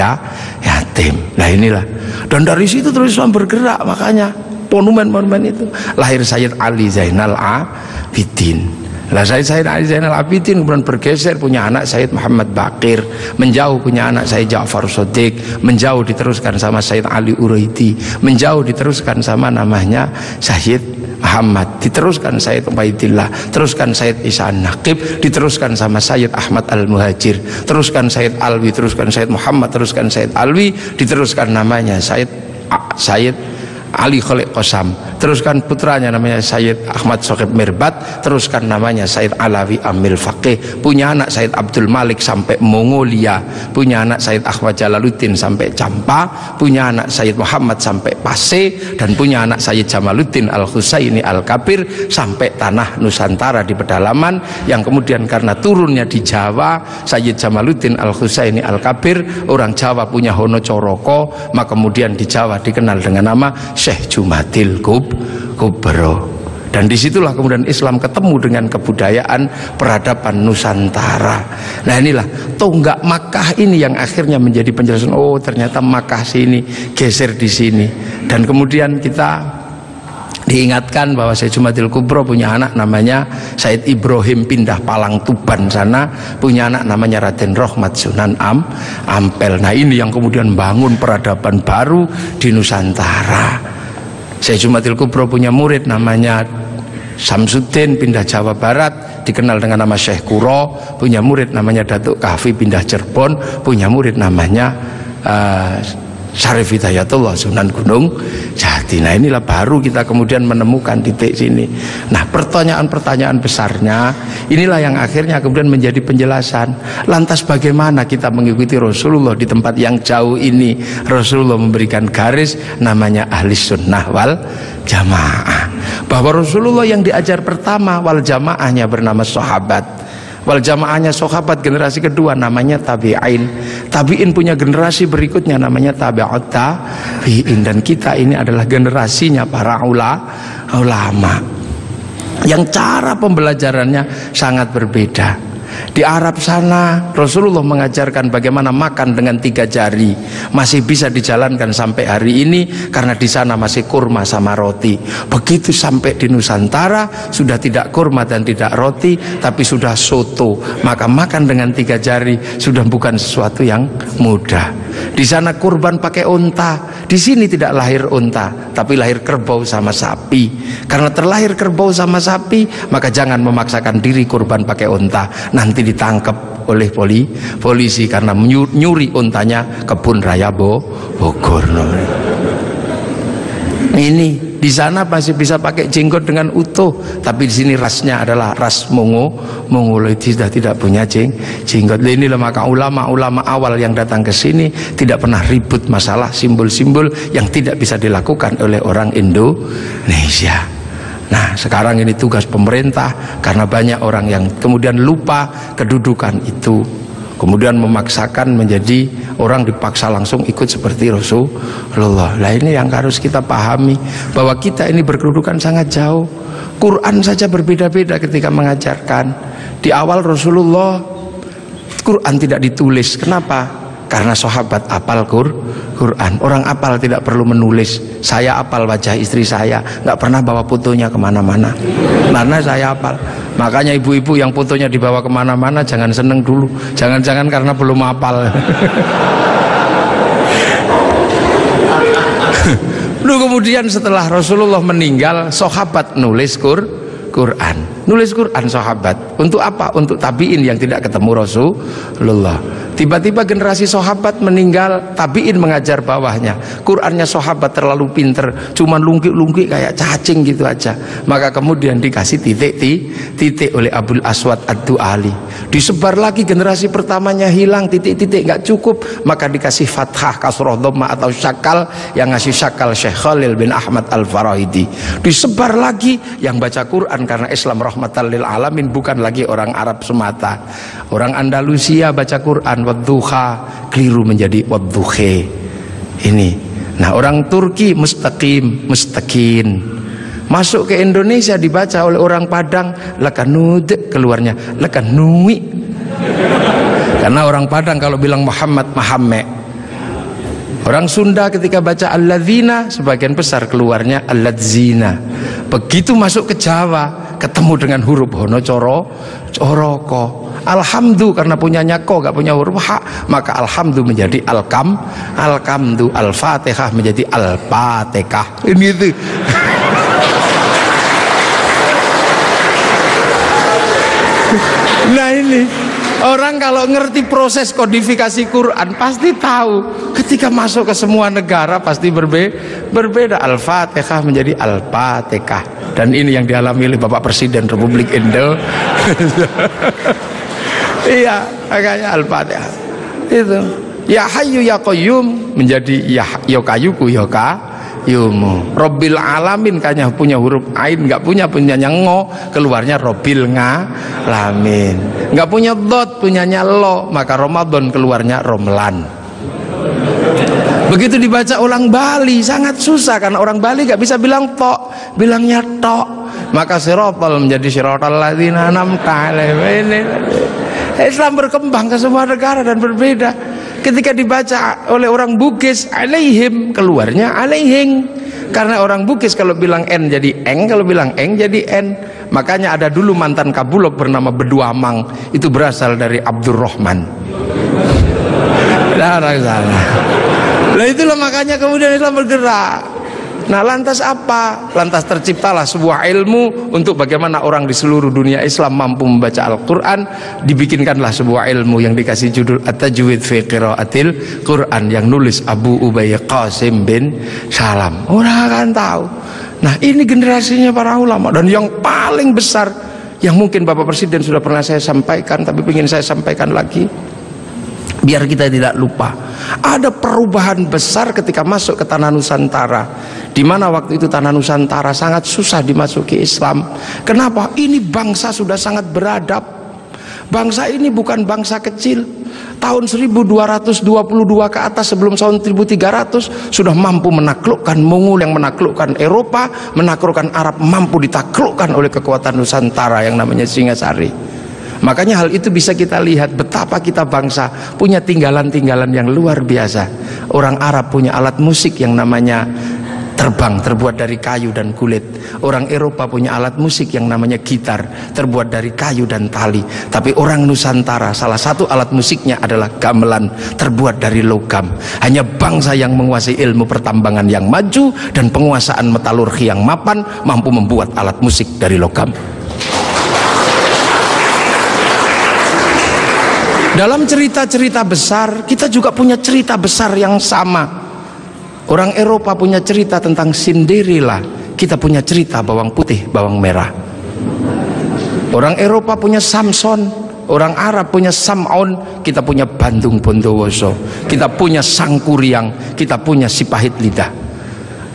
yatim. Nah inilah. Dan dari situ terus Islam bergerak, makanya monumen-monumen itu. Lahir Sayyid Ali Zainal Abidin. Lah Sayyid Ali Zainal Abidin kemudian bergeser, punya anak Sayyid Muhammad Baqir, menjauh punya anak Sayyid Ja'far Shadiq, menjauh diteruskan sama Sayyid Ali Uraidi, menjauh diteruskan sama namanya Sayyid Muhammad, diteruskan Sayyid Ubaidillah, teruskan Sayyid Isa Naqib, diteruskan sama Sayyid Ahmad Al-Muhajir, teruskan Sayyid Alwi, teruskan Sayyid Muhammad, teruskan Sayyid Alwi, diteruskan namanya Sayyid Ali Khalid Qasam, teruskan putranya namanya Sayyid Ahmad Sohib Mirbat, teruskan namanya Sayyid Alawi Amil Faqih, punya anak Sayyid Abdul Malik sampai Mongolia, punya anak Sayyid Ahmad Jalaluddin sampai Campa, punya anak Sayyid Muhammad sampai Pase, dan punya anak Sayyid Jamaluddin Al-Husaini Al-Kabir sampai tanah Nusantara di pedalaman, yang kemudian karena turunnya di Jawa, Sayyid Jamaluddin Al-Husaini Al-Kabir, orang Jawa punya Hono Coroko, maka kemudian di Jawa dikenal dengan nama Syekh Jumadil Kubro. Dan disitulah kemudian Islam ketemu dengan kebudayaan peradaban Nusantara. Nah inilah tonggak Makkah ini yang akhirnya menjadi penjelasan, oh ternyata Makkah sini geser di sini. Dan kemudian kita diingatkan bahwa Syekh Jumadil Kubro punya anak namanya Said Ibrahim, pindah Palang Tuban sana, punya anak namanya Raden Rohmat Sunan Ampel. Nah ini yang kemudian bangun peradaban baru di Nusantara. Syekh Jumadil Kubro punya murid namanya Samsuddin, pindah Jawa Barat, dikenal dengan nama Syekh Kuro, punya murid namanya Datuk Kahfi, pindah Cirebon, punya murid namanya Syarif Hidayatullah Sunan Gunung Jati. Nah inilah baru kita kemudian menemukan titik sini. Nah pertanyaan-pertanyaan besarnya inilah yang akhirnya kemudian menjadi penjelasan. Lantas bagaimana kita mengikuti Rasulullah di tempat yang jauh ini? Rasulullah memberikan garis namanya ahli sunnah wal jamaah, bahwa Rasulullah yang diajar pertama wal jamaahnya bernama sahabat, wal jamaahnya sahabat generasi kedua namanya tabi'in, tabi'in punya generasi berikutnya namanya tabi'ut tabi'in, dan kita ini adalah generasinya para ulama yang cara pembelajarannya sangat berbeda. Di Arab sana Rasulullah mengajarkan bagaimana makan dengan 3 jari, masih bisa dijalankan sampai hari ini karena di sana masih kurma sama roti. Begitu sampai di Nusantara sudah tidak kurma dan tidak roti, tapi sudah soto, maka makan dengan 3 jari sudah bukan sesuatu yang mudah. Di sana kurban pakai unta, di sini tidak lahir unta tapi lahir kerbau sama sapi. Karena terlahir kerbau sama sapi, maka jangan memaksakan diri kurban pakai unta, nanti ditangkap oleh polisi karena nyuri untanya Kebun Raya Bogor. Ini di sana masih bisa pakai jenggot dengan utuh, tapi di sini rasnya adalah ras Mongoloid, sudah tidak punya jenggot. Inilah maka ulama-ulama awal yang datang ke sini tidak pernah ribut masalah simbol-simbol yang tidak bisa dilakukan oleh orang Indonesia. Nah, sekarang ini tugas pemerintah karena banyak orang yang kemudian lupa kedudukan itu, kemudian memaksakan menjadi orang dipaksa langsung ikut seperti Rasulullah. Nah, ini yang harus kita pahami, bahwa kita ini berkedudukan sangat jauh. Quran saja berbeda-beda ketika mengajarkan. Di awal Rasulullah Quran tidak ditulis. Kenapa? Karena sahabat apal Quran. Orang apal tidak perlu menulis. Saya apal wajah istri saya, nggak pernah bawa fotonya kemana-mana, karena saya apal. Makanya ibu-ibu yang fotonya dibawa kemana-mana jangan seneng dulu. Jangan-jangan karena belum apal. Lalu kemudian setelah Rasulullah meninggal, sahabat nulis Quran. Nulis Quran sahabat. Untuk apa? Untuk tabiin yang tidak ketemu Rasulullah. Tiba-tiba generasi sahabat meninggal, tabiin mengajar bawahnya. Qurannya sahabat terlalu pinter, cuman lungkik-lungkik kayak cacing gitu aja. Maka kemudian dikasih titik oleh Abul Aswad Ad-Du'ali. Disebar lagi, generasi pertamanya hilang, titik-titik nggak cukup, maka dikasih fathah, kasroh, dhamma atau syakal. Yang ngasih syakal Syekh Khalil bin Ahmad Al-Farahidi. Disebar lagi, yang baca Quran karena Islam rahmatan lil alamin bukan lagi orang Arab semata. Orang Andalusia baca Quran wadduha, keliru menjadi wadduhe. Ini. Nah, orang Turki mustaqim, mustaqin. Masuk ke Indonesia dibaca oleh orang Padang lakanud, keluarnya lakanui. Karena orang Padang kalau bilang Muhammad Mahamme. Orang Sunda ketika baca alladzina sebagian besar keluarnya alladzina. Begitu masuk ke Jawa ketemu dengan huruf hono coroko. Alhamdu karena punyanya ko, gak punya huruf ha, maka alhamdu menjadi alkamdu, al-fatihah menjadi al-fatihah. Ini itu. Nah, ini orang kalau ngerti proses kodifikasi Quran pasti tahu. Ketika masuk ke semua negara pasti berbeda. Al-fatihah menjadi al-fatihah. Dan ini yang dialami oleh Bapak Presiden Republik Indonesia. Iya, makanya Al-Fatihah itu ya hayyu ya qayyum menjadi ya kayuku ya kayumu. Rabbil alamin kayaknya punya huruf ain, nggak punyanya ngo, keluarnya Rabbil ngalamin. Nggak punya dot, punyanya lo, maka Ramadan keluarnya Romlan. Begitu dibaca orang Bali sangat susah karena orang Bali nggak bisa bilang tok, bilangnya tok. Maka sirotol menjadi sirotol ladzina an'amta alaihim. Islam berkembang ke semua negara dan berbeda. Ketika dibaca oleh orang Bugis alaihim, keluarnya alaihing. Karena orang Bugis kalau bilang n jadi eng, kalau bilang eng jadi n. Makanya ada dulu mantan Kabulok bernama Beduamang, itu berasal dari Abdurrahman. Nah, itulah makanya kemudian Islam bergerak. Nah, lantas apa? Lantas terciptalah sebuah ilmu untuk bagaimana orang di seluruh dunia Islam mampu membaca Al-Quran. Dibikinkanlah sebuah ilmu yang dikasih judul At-Tajwid fi Qiraatil Quran, yang nulis Abu Ubay Qasim bin Salam. Orang akan tahu. Nah, ini generasinya para ulama. Dan yang paling besar, yang mungkin Bapak Presiden sudah pernah saya sampaikan, tapi ingin saya sampaikan lagi biar kita tidak lupa. Ada perubahan besar ketika masuk ke tanah Nusantara, di mana waktu itu tanah Nusantara sangat susah dimasuki Islam. Kenapa? Ini bangsa sudah sangat beradab. Bangsa ini bukan bangsa kecil. Tahun 1222 ke atas sebelum tahun 1300 sudah mampu menaklukkan Mongol yang menaklukkan Eropa, menaklukkan Arab, mampu ditaklukkan oleh kekuatan Nusantara yang namanya Singasari. Makanya hal itu bisa kita lihat betapa kita bangsa punya tinggalan-tinggalan yang luar biasa. Orang Arab punya alat musik yang namanya terbang, terbuat dari kayu dan kulit. Orang Eropa punya alat musik yang namanya gitar, terbuat dari kayu dan tali. Tapi orang Nusantara salah satu alat musiknya adalah gamelan, terbuat dari logam. Hanya bangsa yang menguasai ilmu pertambangan yang maju dan penguasaan metalurgi yang mapan mampu membuat alat musik dari logam. Dalam cerita-cerita besar, kita juga punya cerita besar yang sama. Orang Eropa punya cerita tentang Cinderella, kita punya cerita bawang putih, bawang merah. Orang Eropa punya Samson, orang Arab punya Sam'on, kita punya Bandung Bondowoso, kita punya Sangkuriang, kita punya si pahit lidah.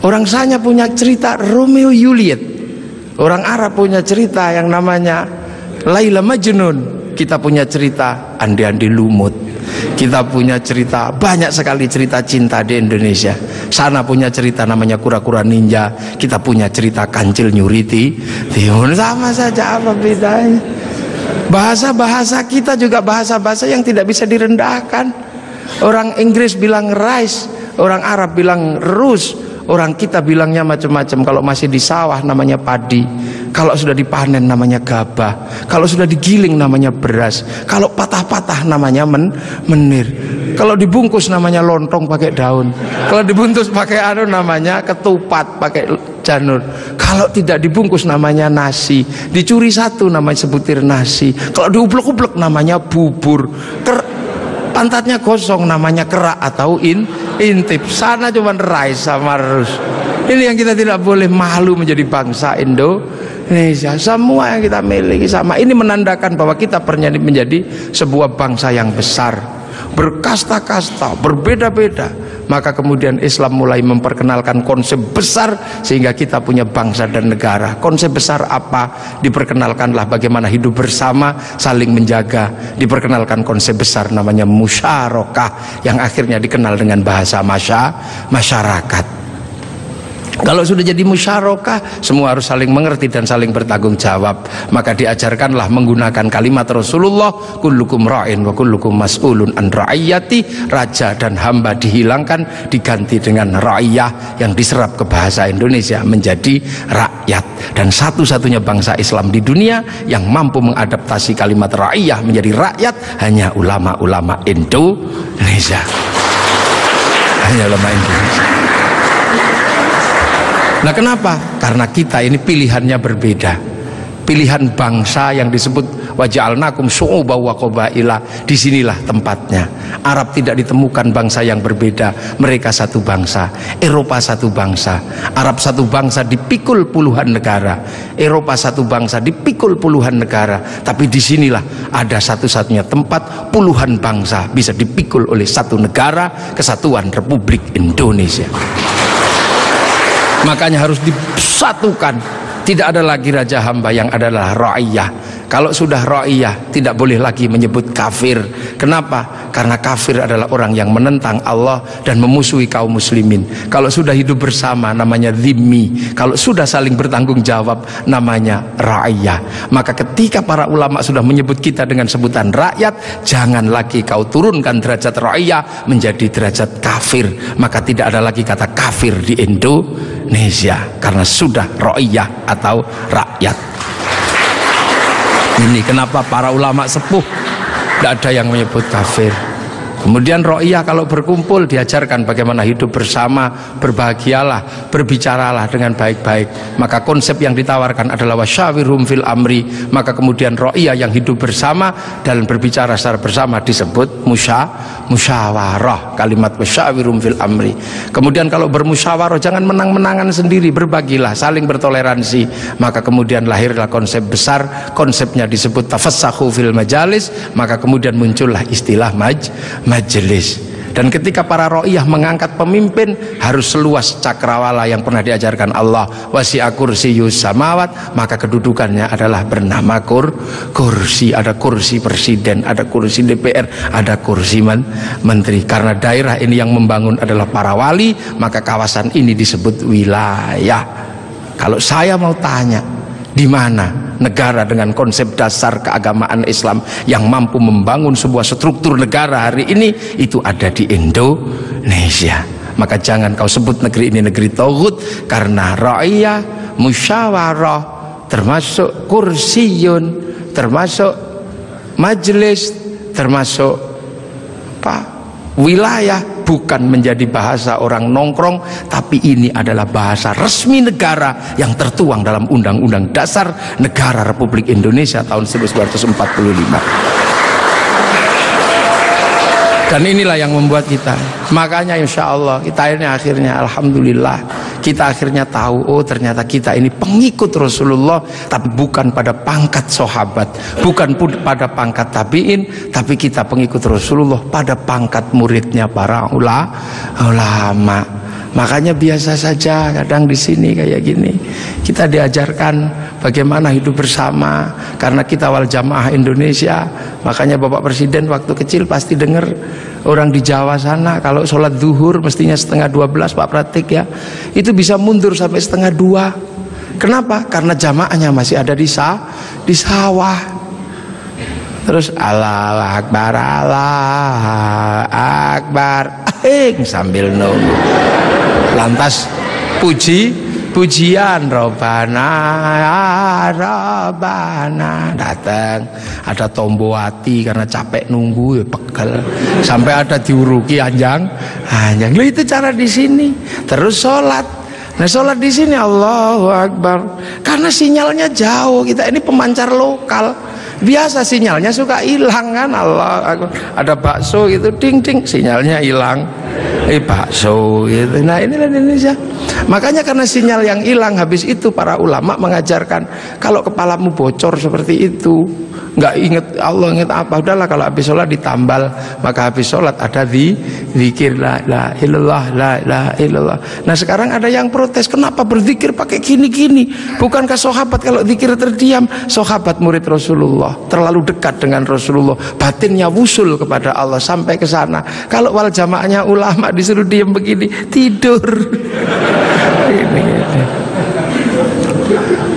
Orang Sanya punya cerita Romeo Juliet, orang Arab punya cerita yang namanya Laila Majnun, kita punya cerita Andi-Andi Lumut, kita punya cerita, banyak sekali cerita cinta di Indonesia. Sana punya cerita namanya Kura-Kura Ninja, kita punya cerita Kancil Nyuriti. Sama saja, apa bedanya? Bahasa-bahasa kita juga bahasa-bahasa yang tidak bisa direndahkan. Orang Inggris bilang rice, orang Arab bilang rus, orang kita bilangnya macam-macam. Kalau masih di sawah namanya padi, kalau sudah dipanen namanya gabah, kalau sudah digiling namanya beras, kalau patah-patah namanya menir, kalau dibungkus namanya lontong pakai daun, kalau dibungkus pakai namanya ketupat pakai janur, kalau tidak dibungkus namanya nasi, dicuri satu namanya sebutir nasi, kalau diublek-ublek namanya bubur, pantatnya gosong namanya kerak atau intip. Sana cuma rice sama rus. Ini yang kita tidak boleh malu menjadi bangsa Indonesia. Semua yang kita miliki sama. Ini menandakan bahwa kita pernah menjadi sebuah bangsa yang besar, berkasta-kasta, berbeda-beda. Maka kemudian Islam mulai memperkenalkan konsep besar sehingga kita punya bangsa dan negara. Konsep besar apa? Diperkenalkanlah bagaimana hidup bersama, saling menjaga. Diperkenalkan konsep besar namanya musyarakah, yang akhirnya dikenal dengan bahasa masyarakat. Kalau sudah jadi musyarakah, semua harus saling mengerti dan saling bertanggung jawab. Maka diajarkanlah menggunakan kalimat Rasulullah, kullukum ra'in wa kullukum mas'ulun an ra'iyati. Raja dan hamba dihilangkan, diganti dengan ra'iyah yang diserap ke bahasa Indonesia menjadi rakyat. Dan satu-satunya bangsa Islam di dunia yang mampu mengadaptasi kalimat ra'iyah menjadi rakyat hanya ulama-ulama Indonesia. Hanya ulama Indonesia. Nah, kenapa? Karena kita ini pilihannya berbeda. Pilihan bangsa yang disebut waja'alnakum syu'uban wa qabaila, disinilah tempatnya. Arab tidak ditemukan bangsa yang berbeda, mereka satu bangsa. Eropa satu bangsa, Arab satu bangsa dipikul puluhan negara, Eropa satu bangsa dipikul puluhan negara. Tapi disinilah ada satu-satunya tempat puluhan bangsa bisa dipikul oleh satu negara, Kesatuan Republik Indonesia. Makanya harus disatukan. Tidak ada lagi raja hamba, yang adalah ra'iyah. Kalau sudah ra'iyah, tidak boleh lagi menyebut kafir. Kenapa? Karena kafir adalah orang yang menentang Allah dan memusuhi kaum muslimin. Kalau sudah hidup bersama namanya dhimmi. Kalau sudah saling bertanggung jawab namanya ra'iyah. Maka ketika para ulama sudah menyebut kita dengan sebutan rakyat, jangan lagi kau turunkan derajat ra'iyah menjadi derajat kafir. Maka tidak ada lagi kata kafir di Indonesia, karena sudah ra'iyah atau rakyat. Ini kenapa para ulama sepuh tidak ada yang menyebut kafir. Kemudian ra'iyah kalau berkumpul diajarkan bagaimana hidup bersama, berbahagialah, berbicaralah dengan baik-baik. Maka konsep yang ditawarkan adalah wasyawirhum fil amri. Maka kemudian ra'iyah yang hidup bersama dan berbicara secara bersama disebut musyawarah. Kalimat wasyawirhum fil amri. Kemudian kalau bermusyawarah jangan menang-menangan sendiri, berbagilah, saling bertoleransi. Maka kemudian lahirlah konsep besar, konsepnya disebut tafassahu fil majalis. Maka kemudian muncullah istilah majelis. Dan ketika para ra'iyah mengangkat pemimpin, harus seluas cakrawala yang pernah diajarkan Allah, wasi'a kursiyus samawat, maka kedudukannya adalah bernama kursi. Ada kursi presiden, ada kursi DPR, ada kursi menteri. Karena daerah ini yang membangun adalah para wali, maka kawasan ini disebut wilayah. Kalau saya mau tanya, di mana negara dengan konsep dasar keagamaan Islam yang mampu membangun sebuah struktur negara hari ini? Itu ada di Indonesia. Maka jangan kau sebut negeri ini negeri tauhid, karena ra'iyah, musyawarah, termasuk kursiyun, termasuk majelis, termasuk wilayah, bukan menjadi bahasa orang nongkrong, tapi ini adalah bahasa resmi negara yang tertuang dalam Undang-Undang Dasar Negara Republik Indonesia tahun 1945. Dan inilah yang membuat kita, makanya insya Allah kita ini akhirnya alhamdulillah kita akhirnya tahu, oh ternyata kita ini pengikut Rasulullah, tapi bukan pada pangkat sahabat, bukan pun pada pangkat tabiin, tapi kita pengikut Rasulullah pada pangkat muridnya para ulama. Makanya biasa saja kadang di sini kayak gini kita diajarkan bagaimana hidup bersama, karena kita wal jamaah Indonesia. Makanya Bapak Presiden waktu kecil pasti dengar orang di Jawa sana kalau sholat zuhur mestinya 11:30 Pak Pratik ya, itu bisa mundur sampai 1:30. Kenapa? Karena jamaahnya masih ada di sawah. Terus Allah Akbar sambil nunggu. Lantas pujian Robana datang, ada tombowati karena capek nunggu ya pegel, sampai ada diuruki anjang. Loh, itu cara di sini. Terus sholat. Nah sholat di sini Allahu Akbar, karena sinyalnya jauh, kita ini pemancar lokal. Biasa sinyalnya suka hilang kan. Allah, ada bakso gitu ding ding sinyalnya hilang, bakso gitu. Nah inilah Indonesia. Makanya karena sinyal yang hilang, habis itu para ulama mengajarkan kalau kepalamu bocor seperti itu, nggak inget Allah, inget apa, udahlah kalau habis sholat ditambal, maka habis sholat ada zikir la ilaha illallah, la ilaha illallah. Nah sekarang ada yang protes, kenapa berzikir pakai gini-gini? Bukankah sahabat kalau zikir terdiam? Sahabat murid Rasulullah terlalu dekat dengan Rasulullah, batinnya wusul kepada Allah sampai ke sana. Kalau wal jamaahnya ulama disuruh diam begini, tidur.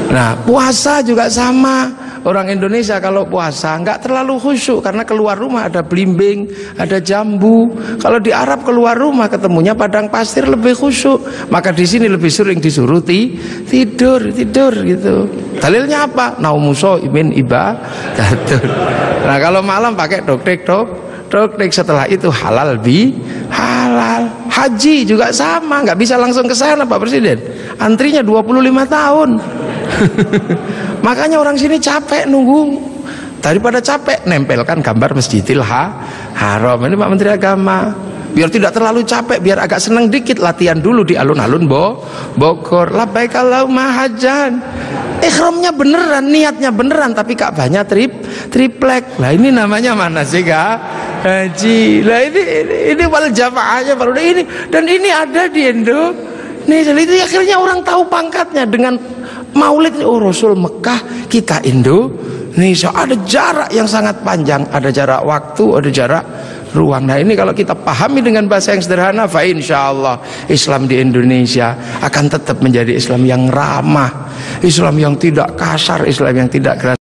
Nah puasa juga sama. Orang Indonesia kalau puasa nggak terlalu khusyuk karena keluar rumah ada belimbing, ada jambu. Kalau di Arab keluar rumah ketemunya padang pasir lebih khusyuk. Maka di sini lebih sering disuruh tidur gitu. Dalilnya apa? Naumuso imin ibadah. Nah kalau malam pakai doktek. Setelah itu halal. Haji juga sama, nggak bisa langsung ke sana Pak Presiden. Antrinya 25 tahun. Makanya orang sini capek nunggu, daripada capek nempelkan gambar Masjidil Haram. Ini Pak Menteri Agama, biar tidak terlalu capek, biar agak senang dikit, latihan dulu di alun-alun Bogor. Labbaik Allahumma hajjan, ihramnya beneran, niatnya beneran, tapi Ka'bahnya triplek. Lah ini namanya mana sih haji. Lah ini wal jamaahnya baru ini, dan ini ada di Indonesia. Itu akhirnya orang tahu pangkatnya dengan Maulid. Oh Rasul Mekah, kita Indonesia. Ada jarak yang sangat panjang, ada jarak waktu, ada jarak ruang. Nah ini kalau kita pahami dengan bahasa yang sederhana, fa insyaallah Islam di Indonesia akan tetap menjadi Islam yang ramah, Islam yang tidak kasar, Islam yang tidak keras.